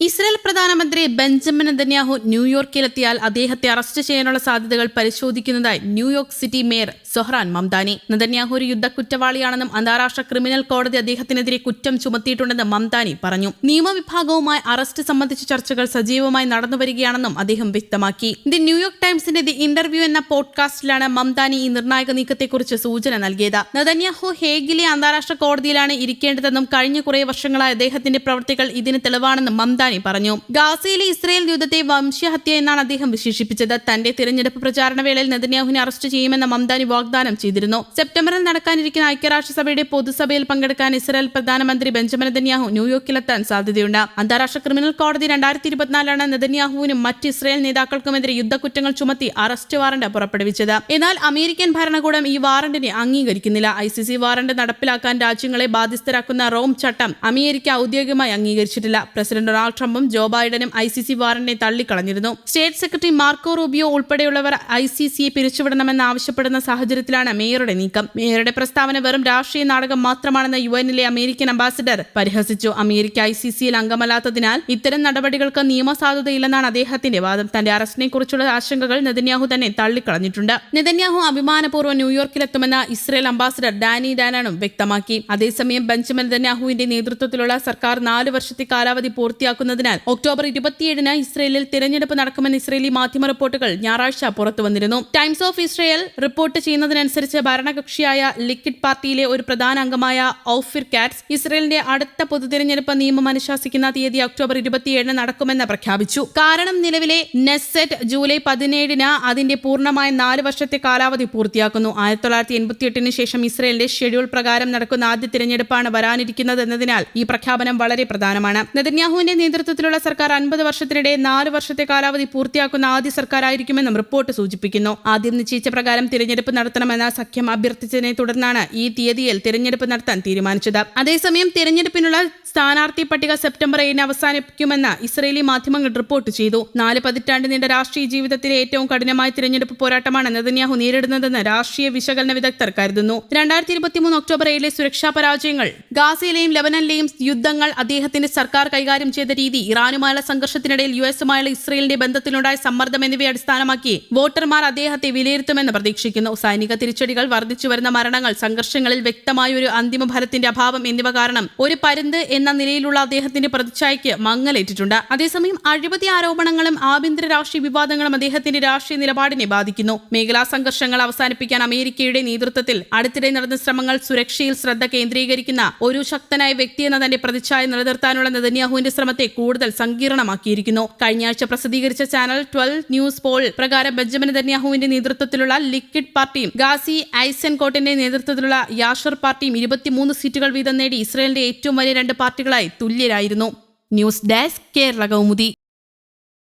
Israel പ്രധാനമന്ത്രി Benjamin Netanyahu ന്യൂയോർക്കിലെത്തിയാൽ അദ്ദേഹത്തെ arrest ചെയ്യാനുള്ള സാധ്യതകൾ പരിശോധിക്കുന്നതായി New York city mayor Zohran Mamdani. Netanyahu ഒരു യുദ്ധക്കുറ്റവാളിയാണെന്നും അന്താരാഷ്ട്ര ക്രിമിനൽ കോടതി അദ്ദേഹത്തിനെതിരെ കുറ്റം ചുമത്തിയിട്ടുണ്ടെന്നും മംദാനി പറഞ്ഞു. നിയമവിഭാഗവുമായി അറസ്റ്റ് സംബന്ധിച്ച ചർച്ചകൾ സജീവമായി നടന്നുവരികയാണെന്നും അദ്ദേഹം വ്യക്തമാക്കി. ദി ന്യൂയോർക്ക് ടൈംസിന്റെ ദി ഇന്റർവ്യൂ എന്ന പോഡ്കാസ്റ്റിലാണ് മംദാനി ഈ നിർണായക നീക്കത്തെക്കുറിച്ച് സൂചന നൽകിയത്. നെതന്യാഹു ഹേഗിലെ അന്താരാഷ്ട്ര കോടതിയിലാണ് ഇരിക്കേണ്ടതെന്നും കഴിഞ്ഞ കുറേ വർഷങ്ങളായി അദ്ദേഹത്തിന്റെ പ്രവൃത്തികൾ ഇതിന് തെളിവാണെന്നും മംദാനി പറഞ്ഞു. ഗാസയിലെ ഇസ്രായേൽ യുദ്ധത്തെ വംശഹത്യ എന്നാണ് അദ്ദേഹം വിശേഷിപ്പിച്ചത്. തന്റെ തിരഞ്ഞെടുപ്പ് പ്രചാരണ വേളയിൽ നെതന്യാഹുവിനെ അറസ്റ്റ് ചെയ്യുമെന്ന് മംദാനി വാഗ്ദാനം ചെയ്തിരുന്നു. സെപ്റ്റംബറിൽ നടക്കാനിരിക്കുന്ന ഐക്യരാഷ്ട്രസഭയുടെ പൊതുസഭയിൽ പങ്കെടുക്കാൻ ഇസ്രായേൽ പ്രധാനമന്ത്രി ബെഞ്ചമിൻ നെതന്യാഹു ന്യൂയോർക്കിലെത്താൻ സാധ്യതയുണ്ട്. അന്താരാഷ്ട്ര ക്രിമിനൽ കോടതി 2024 നെതന്യാഹുവിനും മറ്റ് ഇസ്രായേൽ നേതാക്കൾക്കുമെതിരെ യുദ്ധക്കുറ്റങ്ങൾ ചുമത്തി അറസ്റ്റ് വാറന്റ് പുറപ്പെടുവിച്ചത്. എന്നാൽ അമേരിക്കൻ ഭരണകൂടം ഈ വാറന്റിനെ അംഗീകരിക്കുന്നില്ല. ICC വാറന്റ് നടപ്പിലാക്കാൻ രാജ്യങ്ങളെ ബാധ്യസ്ഥരാക്കുന്ന റോം ചട്ടം അമേരിക്ക ഔദ്യോഗികമായി അംഗീകരിച്ചിട്ടില്ല. പ്രസിഡന്റ് ഡൊണാൾഡ് ട്രംപും ജോ ബൈഡനും ICC വാറന്റിനെ തള്ളിക്കളഞ്ഞിരുന്നു. സ്റ്റേറ്റ് സെക്രട്ടറി മാർക്കോ റൂബിയോ ഉൾപ്പെടെയുള്ളവർ ICCയെ പിരിച്ചുവിടണമെന്ന് ആവശ്യപ്പെടുന്ന സാഹചര്യത്തിലാണ് മേയറുടെ നീക്കം. മേയറുടെ പ്രസ്താവന വെറും രാഷ്ട്രീയ നാടകം മാത്രമാണെന്ന് UN-ലെ അമേരിക്കൻ അംബാസിഡർ പരിഹസിച്ചു. അമേരിക്ക ICC-യിൽ അംഗമല്ലാത്തതിനാൽ ഇത്തരം നടപടികൾക്ക് നിയമസാധുതയില്ലെന്നാണ് അദ്ദേഹത്തിന്റെ വാദം. തന്റെ അറസ്റ്റിനെ കുറിച്ചുള്ള ആശങ്കകൾ നെതന്യാഹു തന്നെ തള്ളിക്കളഞ്ഞിട്ടുണ്ട്. നെതന്യാഹു അഭിമാനപൂർവ്വം ന്യൂയോർക്കിലെത്തുമെന്ന് ഇസ്രായേൽ അംബാസിഡർ ഡാനി ഡാനണും വ്യക്തമാക്കി. അതേസമയം ബെഞ്ചമിൻ നെതന്യാഹുവിന്റെ നേതൃത്വത്തിലുള്ള സർക്കാർ 4 വർഷത്തെ കാലാവധി പൂർത്തിയാക്കുന്നതിനാൽ ഒക്ടോബർ 27-ന് ഇസ്രായേലിൽ തിരഞ്ഞെടുപ്പ് നടക്കുമെന്ന് ഇസ്രായേലി മാധ്യമ റിപ്പോർട്ടുകൾ ഞായറാഴ്ച പുറത്തുവന്നിരുന്നു. ടൈംസ് ഓഫ് ഇസ്രായേൽ റിപ്പോർട്ട് ചെയ്യുന്നതിനനുസരിച്ച് ഭരണകക്ഷിയായ ലിക്വിഡ് പാർട്ടിയിലെ ഒരു പ്രധാന അംഗമായ ഓഫിർ കാറ്റ്സ് ഇസ്രായേലിന്റെ അടുത്ത പൊതുതിരഞ്ഞെടുപ്പ് നിയമം അനുശാസിക്കുന്ന തീയതി ഒക്ടോബർ 27-ന് നടക്കുമെന്ന് പ്രഖ്യാപിച്ചു. കാരണം നിലവിലെ നെസ്സെറ്റ് ജൂലൈ 17-ന് അതിന്റെ പൂർണ്ണമായ 4 വർഷത്തെ കാലാവധി പൂർത്തിയാക്കുന്നു. 1988-ന് ശേഷം ഇസ്രായേലിന്റെ ഷെഡ്യൂൾ പ്രകാരം നടക്കുന്ന ആദ്യ തിരഞ്ഞെടുപ്പാണ് വരാനിരിക്കുന്നത് എന്നതിനാൽ ഈ പ്രഖ്യാപനം വളരെ പ്രധാനമാണ്. നെതന്യാഹുവിന്റെ നേതൃത്വത്തിലുള്ള സർക്കാർ 50 വർഷത്തിനിടെ 4 വർഷത്തെ കാലാവധി പൂർത്തിയാക്കുന്ന ആദ്യ സർക്കാരായിരിക്കുമെന്നും റിപ്പോർട്ട് സൂചിപ്പിക്കുന്നു. ആദ്യം നിശ്ചയിച്ച പ്രകാരം തിരഞ്ഞെടുപ്പ് നടത്തണമെന്ന സഖ്യം അഭ്യർത്ഥിച്ചതിനെ തുടർന്നാണ് ഈ തീയതിയിൽ തിരഞ്ഞെടുപ്പ് നടത്താൻ തീരുമാനിച്ചത്. അതേസമയം തിരഞ്ഞെടുപ്പിനുള്ള സ്ഥാനാർത്ഥി പട്ടിക സെപ്റ്റംബർ 7-ന് അവസാനിപ്പിക്കുമെന്ന് ഇസ്രായേലി മാധ്യമങ്ങൾ റിപ്പോർട്ട് ചെയ്തു. 4 പതിറ്റാണ്ട് നീണ്ട രാഷ്ട്രീയ ജീവിതത്തിലെ ഏറ്റവും കഠിനമായ തിരഞ്ഞെടുപ്പ് പോരാട്ടമാണ് നെതന്യാഹു നേരിടുന്നതെന്ന് രാഷ്ട്രീയ വിശകലന വിദഗ്ധർ കരുതുന്നു. 2023 ഒക്ടോബർ 7-ലെ സുരക്ഷാ പരാജയങ്ങൾ, ഗാസയിലെയും ലെബനനിലെയും യുദ്ധങ്ങൾ, അദ്ദേഹത്തിന്റെ സർക്കാർ കൈകാര്യം ചെയ്ത രീതി, ഇറാനുമായുള്ള സംഘർഷത്തിനിടയിൽ US-ഉമായുള്ള ഇസ്രായേലിന്റെ ബന്ധത്തിലുണ്ടായ സമ്മർദ്ദം എന്നിവയെ അടിസ്ഥാനമാക്കി വോട്ടർമാർ അദ്ദേഹത്തെ വിലയിരുത്തുമെന്ന് പ്രതീക്ഷിക്കുന്നു. സൈനിക തിരിച്ചടികൾ, വർദ്ധിച്ചുവരുന്ന മരണങ്ങൾ, സംഘർഷങ്ങളിൽ വ്യക്തമായ ഒരു അന്തിമ ഫലത്തിന്റെ അഭാവം എന്നിവ കാരണം ഒരു പരുന്ത് എന്ന നിലയിലുള്ള അദ്ദേഹത്തിന്റെ പ്രതിച്ഛായയ്ക്ക് മങ്ങലേറ്റിട്ടുണ്ട്. അതേസമയം അഴിമതി ആരോപണങ്ങളും ആഭ്യന്തര രാഷ്ട്രീയ വിവാദങ്ങളും അദ്ദേഹത്തിന്റെ രാഷ്ട്രീയ നിലപാടിനെ ബാധിക്കുന്നു. മേഖലാ സംഘർഷങ്ങൾ അവസാനിപ്പിക്കാൻ അമേരിക്കയുടെ നേതൃത്വത്തിൽ അടുത്തിടെ നടന്ന ശ്രമങ്ങൾ സുരക്ഷയിൽ ശ്രദ്ധ കേന്ദ്രീകരിക്കുന്ന ഒരു ശക്തനായ വ്യക്തിയെന്ന തന്റെ പ്രതിച്ഛായ നിലനിർത്താനുള്ള നെതന്യാഹുവിന്റെ ശ്രമത്തെ കൂടുതൽ സങ്കീർണമാക്കിയിരിക്കുന്നു. കഴിഞ്ഞയാഴ്ച പ്രസിദ്ധീകരിച്ച ചാനൽ 12 ന്യൂസ് പോൾ പ്രകാരം ബെഞ്ചമിൻ നെതന്യാഹുവിന്റെ നേതൃത്വത്തിലുള്ള ലിക്വിഡ് പാർട്ടിയും ഗാസി ഐസൻകോട്ടിന്റെ നേതൃത്വത്തിലുള്ള യാഷർ പാർട്ടിയും 23 സീറ്റുകൾ വീതം നേടി ഇസ്രായേലിന്റെ ഏറ്റവും വലിയ 2 പാർട്ടികളായി തുല്യരായിരുന്നു. News desk, Kerala Kaumudi.